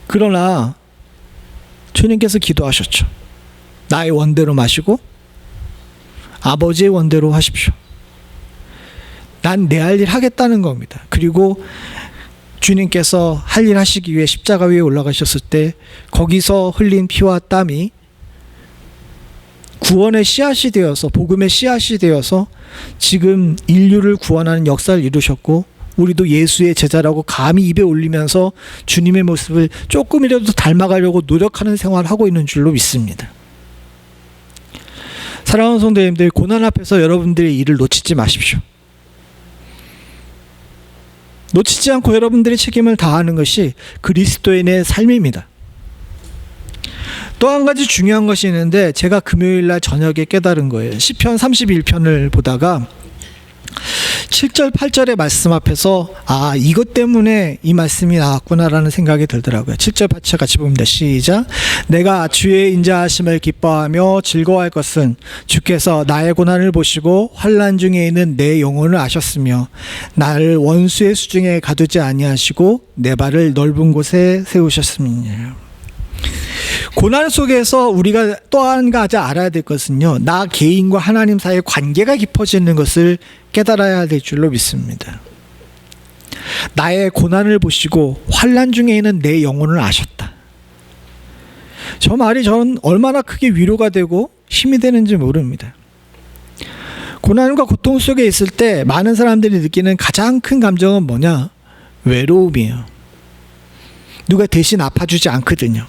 그러나 주님께서 기도하셨죠. 나의 원대로 마시고 아버지의 원대로 하십시오. 난 내 할 일 하겠다는 겁니다. 그리고 주님께서 할 일 하시기 위해 십자가 위에 올라가셨을 때 거기서 흘린 피와 땀이 구원의 씨앗이 되어서, 복음의 씨앗이 되어서 지금 인류를 구원하는 역사를 이루셨고, 우리도 예수의 제자라고 감히 입에 올리면서 주님의 모습을 조금이라도 닮아가려고 노력하는 생활을 하고 있는 줄로 믿습니다. 사랑하는 성도님들, 고난 앞에서 여러분들의 일을 놓치지 마십시오. 놓치지 않고 여러분들의 책임을 다하는 것이 그리스도인의 삶입니다. 또 한 가지 중요한 것이 있는데 제가 금요일날 저녁에 깨달은 거예요. 시편 31편을 보다가 7절 8절의 말씀 앞에서 이것 때문에 이 말씀이 나왔구나라는 생각이 들더라고요. 7절 8절 같이 봅니다. 시작. 내가 주의 인자하심을 기뻐하며 즐거워할 것은 주께서 나의 고난을 보시고 환난 중에 있는 내 영혼을 아셨으며 나를 원수의 수중에 가두지 아니하시고 내 발을 넓은 곳에 세우셨음이니라. 고난 속에서 우리가 또 한 가지 알아야 될 것은요, 나 개인과 하나님 사이의 관계가 깊어지는 것을 깨달아야 될 줄로 믿습니다. 나의 고난을 보시고 환난 중에 있는 내 영혼을 아셨다. 저 말이 저는 얼마나 크게 위로가 되고 힘이 되는지 모릅니다. 고난과 고통 속에 있을 때 많은 사람들이 느끼는 가장 큰 감정은 뭐냐? 외로움이에요. 누가 대신 아파주지 않거든요.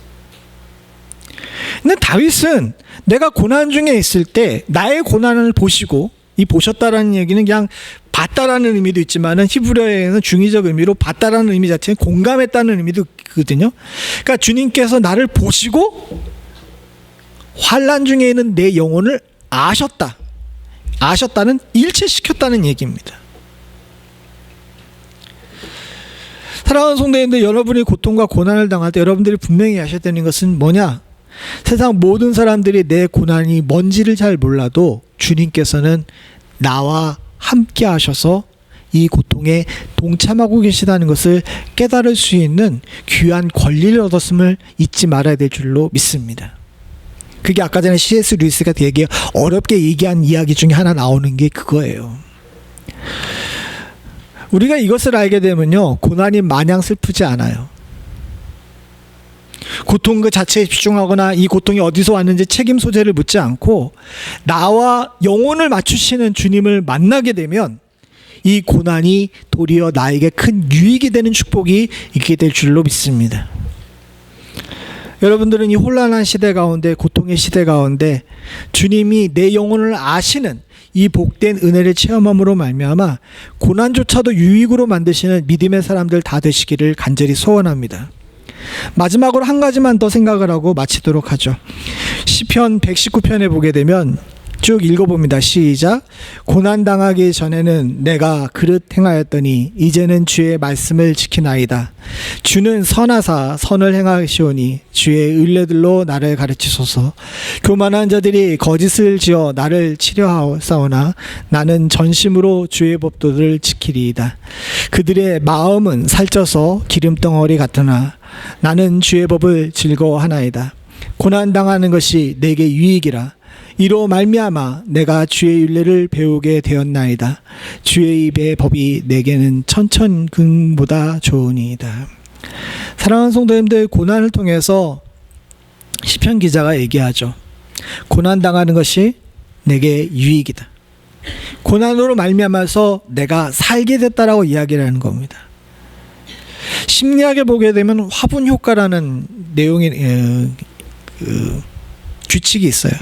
근데 다윗은 내가 고난 중에 있을 때 나의 고난을 보시고, 이 보셨다라는 얘기는 그냥 봤다라는 의미도 있지만은 히브리어에는 중의적 의미로 봤다라는 의미 자체는 공감했다는 의미도 있거든요. 그러니까 주님께서 나를 보시고 환난 중에 있는 내 영혼을 아셨다. 아셨다는 일체시켰다는 얘기입니다. 사랑하는 성도님들, 여러분이 고통과 고난을 당할 때 여러분들이 분명히 아셔야 되는 것은 뭐냐? 세상 모든 사람들이 내 고난이 뭔지를 잘 몰라도 주님께서는 나와 함께 하셔서 이 고통에 동참하고 계시다는 것을 깨달을 수 있는 귀한 권리를 얻었음을 잊지 말아야 될 줄로 믿습니다. 그게 아까 전에 C.S. 루이스가 되게 어렵게 얘기한 이야기 중에 하나 나오는 게 그거예요. 우리가 이것을 알게 되면요, 고난이 마냥 슬프지 않아요. 고통 그 자체에 집중하거나 이 고통이 어디서 왔는지 책임 소재를 묻지 않고 나와 영혼을 맞추시는 주님을 만나게 되면 이 고난이 도리어 나에게 큰 유익이 되는 축복이 있게 될 줄로 믿습니다. 여러분들은 이 혼란한 시대 가운데, 고통의 시대 가운데 주님이 내 영혼을 아시는 이 복된 은혜를 체험함으로 말미암아 고난조차도 유익으로 만드시는 믿음의 사람들 다 되시기를 간절히 소원합니다. 마지막으로 한 가지만 더 생각을 하고 마치도록 하죠. 시편 119편에 보게 되면 쭉 읽어봅니다. 시작. 고난당하기 전에는 내가 그릇 행하였더니 이제는 주의 말씀을 지키나이다. 주는 선하사 선을 행하시오니 주의 의뢰들로 나를 가르치소서. 교만한 자들이 거짓을 지어 나를 치려하사오나 나는 전심으로 주의 법도를 지키리이다. 그들의 마음은 살쪄서 기름덩어리 같으나 나는 주의 법을 즐거워하나이다. 고난당하는 것이 내게 유익이라. 이로 말미암아 내가 주의 율례를 배우게 되었나이다. 주의 입의 법이 내게는 천천금보다 좋으니이다. 사랑하는 성도님들, 고난을 통해서 시편 기자가 얘기하죠. 고난당하는 것이 내게 유익이다. 고난으로 말미암아서 내가 살게 됐다라고 이야기를 하는 겁니다. 심리학에 보게 되면 화분 효과라는 내용의 규칙이 있어요.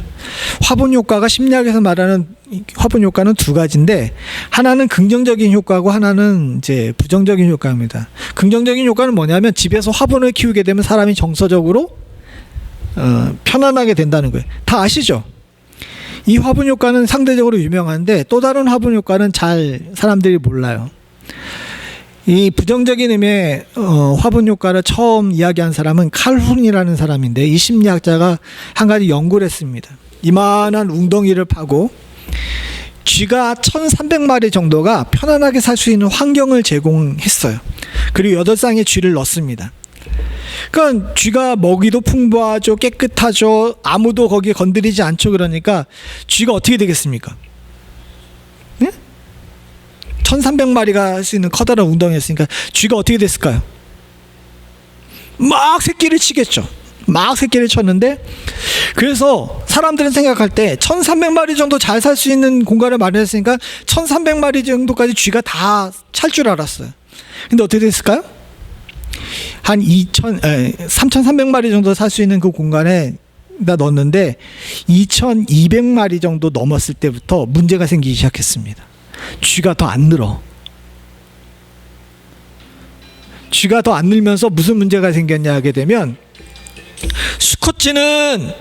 화분 효과가, 심리학에서 말하는 화분 효과는 두 가지인데, 하나는 긍정적인 효과고 하나는 이제 부정적인 효과입니다. 긍정적인 효과는 뭐냐면 집에서 화분을 키우게 되면 사람이 정서적으로 편안하게 된다는 거예요. 다 아시죠? 이 화분 효과는 상대적으로 유명한데 또 다른 화분 효과는 잘 사람들이 몰라요. 이 부정적인 의미의 화분 효과를 처음 이야기한 사람은 칼훈이라는 사람인데, 이 심리학자가 한 가지 연구를 했습니다. 이만한 웅덩이를 파고 쥐가 1300마리 정도가 편안하게 살 수 있는 환경을 제공했어요. 그리고 8쌍의 쥐를 넣습니다. 그러니까 쥐가 먹이도 풍부하죠, 깨끗하죠, 아무도 거기에 건드리지 않죠. 그러니까 쥐가 어떻게 되겠습니까? 네? 1300마리가 할 수 있는 커다란 웅덩이였으니까 쥐가 어떻게 됐을까요? 막 새끼를 치겠죠. 막 새끼를 쳤는데, 그래서 사람들은 생각할 때 1300마리 정도 잘 살 수 있는 공간을 마련했으니까 1300마리 정도까지 쥐가 다 찰 줄 알았어요. 근데 어떻게 됐을까요? 한 3300마리 정도 살 수 있는 그 공간에 다 넣었는데 2200마리 정도 넘었을 때부터 문제가 생기기 시작했습니다. 쥐가 더 안 늘어. 쥐가 더 안 늘면서 무슨 문제가 생겼냐 하게 되면, 수컷쥐는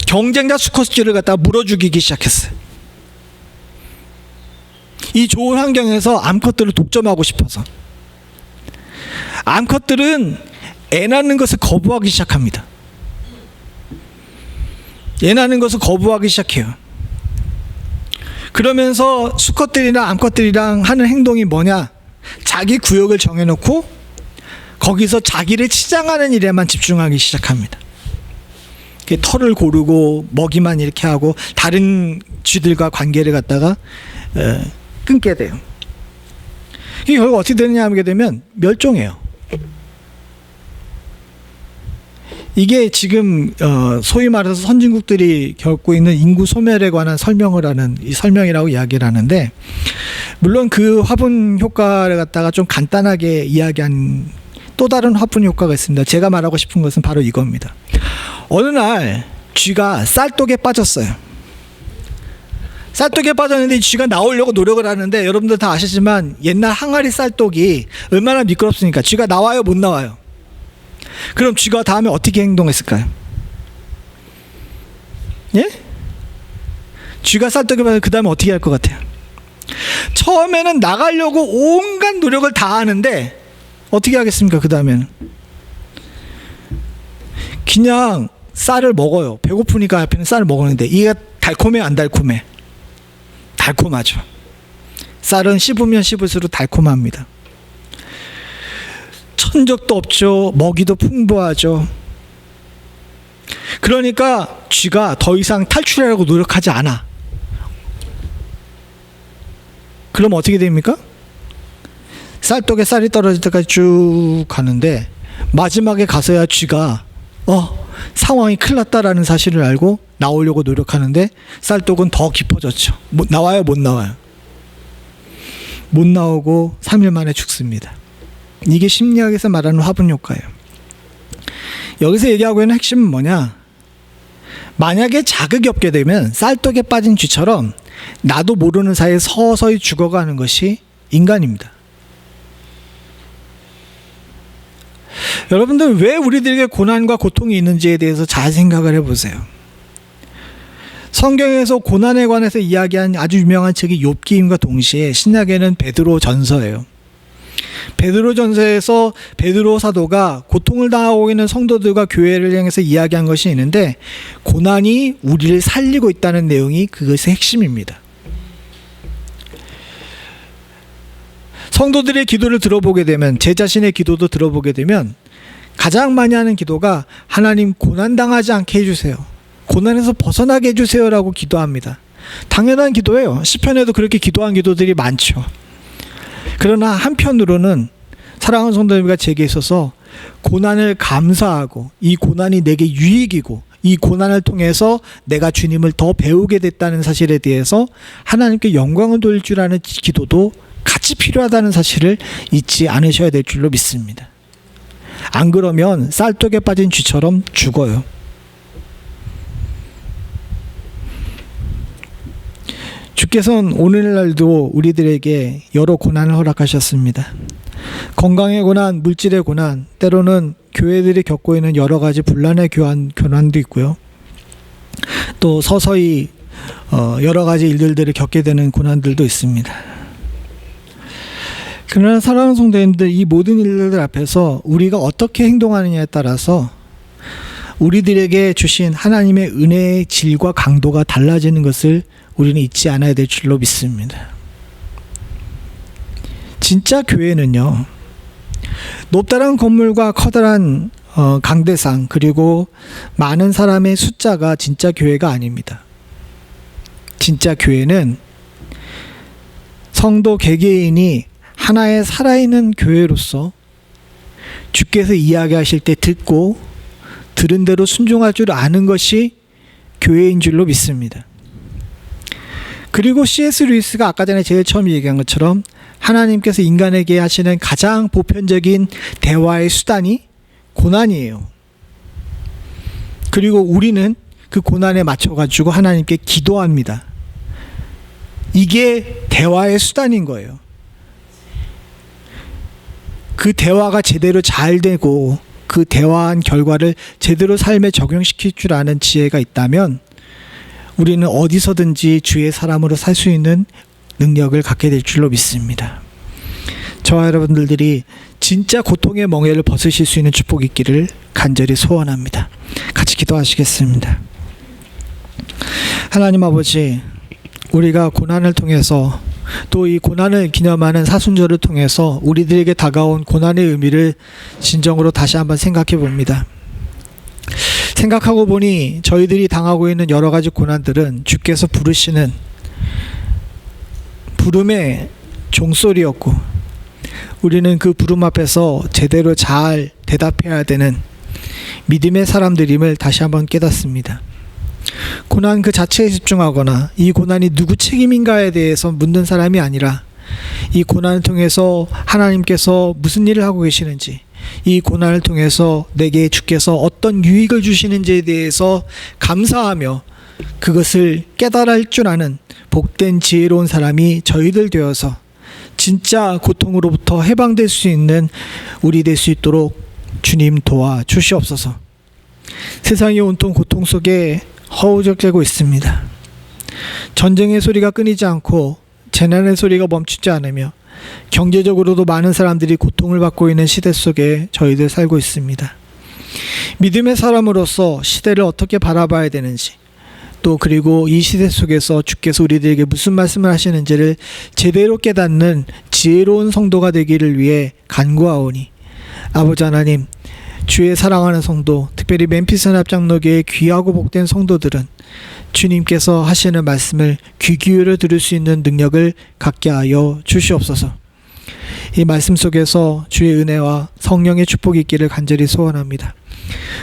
경쟁자 수컷쥐를 갖다가 물어 죽이기 시작했어요. 이 좋은 환경에서 암컷들을 독점하고 싶어서. 암컷들은 애 낳는 것을 거부하기 시작합니다. 애 낳는 것을 거부하기 시작해요. 그러면서 수컷들이나 암컷들이랑 하는 행동이 뭐냐? 자기 구역을 정해놓고 거기서 자기를 치장하는 일에만 집중하기 시작합니다. 털을 고르고 먹이만 이렇게 하고 다른 쥐들과 관계를 갖다가 끊게 돼요. 이게 결국 어떻게 되느냐 하게 되면 멸종해요. 이게 지금 소위 말해서 선진국들이 겪고 있는 인구 소멸에 관한 설명을 하는 이 설명이라고 이야기를 하는데, 물론 그 화분 효과를 갖다가 좀 간단하게 이야기한 또 다른 화분 효과가 있습니다. 제가 말하고 싶은 것은 바로 이겁니다. 어느 날 쥐가 쌀독에 빠졌어요. 쌀독에 빠졌는데 쥐가 나오려고 노력을 하는데, 여러분들 다 아시지만 옛날 항아리 쌀독이 얼마나 미끄럽습니까? 쥐가 나와요, 못 나와요? 그럼 쥐가 다음에 어떻게 행동했을까요? 예? 쥐가 쌀독에 빠지면 그 다음에 어떻게 할 것 같아요? 처음에는 나가려고 온갖 노력을 다 하는데 어떻게 하겠습니까? 그 다음에는 그냥 쌀을 먹어요. 배고프니까 앞에는 쌀을 먹었는데, 이게 달콤해 안 달콤해? 달콤하죠. 쌀은 씹으면 씹을수록 달콤합니다. 천적도 없죠. 먹이도 풍부하죠. 그러니까 쥐가 더 이상 탈출하려고 노력하지 않아. 그럼 어떻게 됩니까? 쌀독에 쌀이 떨어질 때까지 쭉 가는데, 마지막에 가서야 쥐가 상황이 큰일 났다라는 사실을 알고 나오려고 노력하는데, 쌀독은 더 깊어졌죠. 나와요, 못 나와요? 못 나오고 3일 만에 죽습니다. 이게 심리학에서 말하는 화분 효과예요. 여기서 얘기하고 있는 핵심은 뭐냐? 만약에 자극이 없게 되면 쌀독에 빠진 쥐처럼 나도 모르는 사이에 서서히 죽어가는 것이 인간입니다. 여러분들, 왜 우리들에게 고난과 고통이 있는지에 대해서 잘 생각을 해보세요. 성경에서 고난에 관해서 이야기한 아주 유명한 책이 욥기임과 동시에 신약에는 베드로 전서예요. 베드로 전서에서 베드로 사도가 고통을 당하고 있는 성도들과 교회를 향해서 이야기한 것이 있는데, 고난이 우리를 살리고 있다는 내용이 그것의 핵심입니다. 성도들의 기도를 들어보게 되면, 제 자신의 기도도 들어보게 되면 가장 많이 하는 기도가, 하나님 고난당하지 않게 해주세요, 고난에서 벗어나게 해주세요라고 기도합니다. 당연한 기도예요. 시편에도 그렇게 기도한 기도들이 많죠. 그러나 한편으로는 사랑하는 성도님과 제게 있어서 고난을 감사하고, 이 고난이 내게 유익이고, 이 고난을 통해서 내가 주님을 더 배우게 됐다는 사실에 대해서 하나님께 영광을 돌릴 줄 아는 기도도 같이 필요하다는 사실을 잊지 않으셔야 될 줄로 믿습니다. 안 그러면 쌀독에 빠진 쥐처럼 죽어요. 주께서는 오늘날도 우리들에게 여러 고난을 허락하셨습니다. 건강의 고난, 물질의 고난, 때로는 교회들이 겪고 있는 여러 가지 분란의 교난도 있고요. 또 서서히 여러 가지 일들을 겪게 되는 고난들도 있습니다. 그러나 사랑하는 성도님들, 이 모든 일들 앞에서 우리가 어떻게 행동하느냐에 따라서 우리들에게 주신 하나님의 은혜의 질과 강도가 달라지는 것을 우리는 잊지 않아야 될 줄로 믿습니다. 진짜 교회는요, 높다란 건물과 커다란 강대상 그리고 많은 사람의 숫자가 진짜 교회가 아닙니다. 진짜 교회는 성도 개개인이 하나의 살아있는 교회로서 주께서 이야기하실 때 듣고 들은 대로 순종할 줄 아는 것이 교회인 줄로 믿습니다. 그리고 C.S. 루이스가 아까 전에 제일 처음 얘기한 것처럼 하나님께서 인간에게 하시는 가장 보편적인 대화의 수단이 고난이에요. 그리고 우리는 그 고난에 맞춰가지고 하나님께 기도합니다. 이게 대화의 수단인 거예요. 그 대화가 제대로 잘 되고 그 대화한 결과를 제대로 삶에 적용시킬 줄 아는 지혜가 있다면 우리는 어디서든지 주의 사람으로 살 수 있는 능력을 갖게 될 줄로 믿습니다. 저와 여러분들이 진짜 고통의 멍에를 벗으실 수 있는 축복이 있기를 간절히 소원합니다. 같이 기도하시겠습니다. 하나님 아버지, 우리가 고난을 통해서 또 이 고난을 기념하는 사순절을 통해서 우리들에게 다가온 고난의 의미를 진정으로 다시 한번 생각해 봅니다. 생각하고 보니 저희들이 당하고 있는 여러 가지 고난들은 주께서 부르시는 부름의 종소리였고 우리는 그 부름 앞에서 제대로 잘 대답해야 되는 믿음의 사람들임을 다시 한번 깨닫습니다. 고난 그 자체에 집중하거나 이 고난이 누구 책임인가에 대해서 묻는 사람이 아니라 이 고난을 통해서 하나님께서 무슨 일을 하고 계시는지, 이 고난을 통해서 내게 주께서 어떤 유익을 주시는지에 대해서 감사하며 그것을 깨달을 줄 아는 복된 지혜로운 사람이 저희들 되어서 진짜 고통으로부터 해방될 수 있는 우리 될 수 있도록 주님 도와 주시옵소서. 세상이 온통 고통 속에 허우적대고 있습니다. 전쟁의 소리가 끊이지 않고 재난의 소리가 멈추지 않으며 경제적으로도 많은 사람들이 고통을 받고 있는 시대 속에 저희들 살고 있습니다. 믿음의 사람으로서 시대를 어떻게 바라봐야 되는지, 또 그리고 이 시대 속에서 주께서 우리들에게 무슨 말씀을 하시는지를 제대로 깨닫는 지혜로운 성도가 되기를 위해 간구하오니 아버지 하나님, 주의 사랑하는 성도, 특별히 멤피스 연합장로교의 귀하고 복된 성도들은 주님께서 하시는 말씀을 귀 기울여 들을 수 있는 능력을 갖게 하여 주시옵소서. 이 말씀 속에서 주의 은혜와 성령의 축복이 있기를 간절히 소원합니다.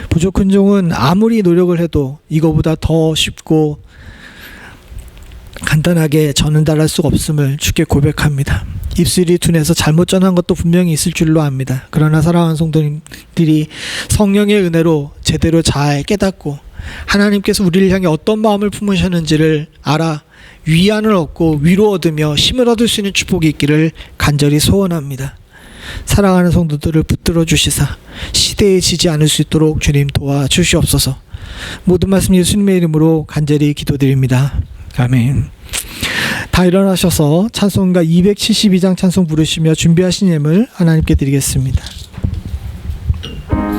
부족한 종은 아무리 노력을 해도 이거보다 더 쉽고 간단하게 전달할 수가 없음을 주께 고백합니다. 입술이 둔해서 잘못 전한 것도 분명히 있을 줄로 압니다. 그러나 사랑하는 성도님들이 성령의 은혜로 제대로 잘 깨닫고 하나님께서 우리를 향해 어떤 마음을 품으셨는지를 알아 위안을 얻고 위로 얻으며 힘을 얻을 수 있는 축복이 있기를 간절히 소원합니다. 사랑하는 성도들을 붙들어 주시사 시대에 지지 않을 수 있도록 주님 도와주시옵소서. 모든 말씀 예수님의 이름으로 간절히 기도드립니다. 아멘. 다 일어나셔서 찬송가 272장 찬송 부르시며 준비하신 예물 하나님께 드리겠습니다.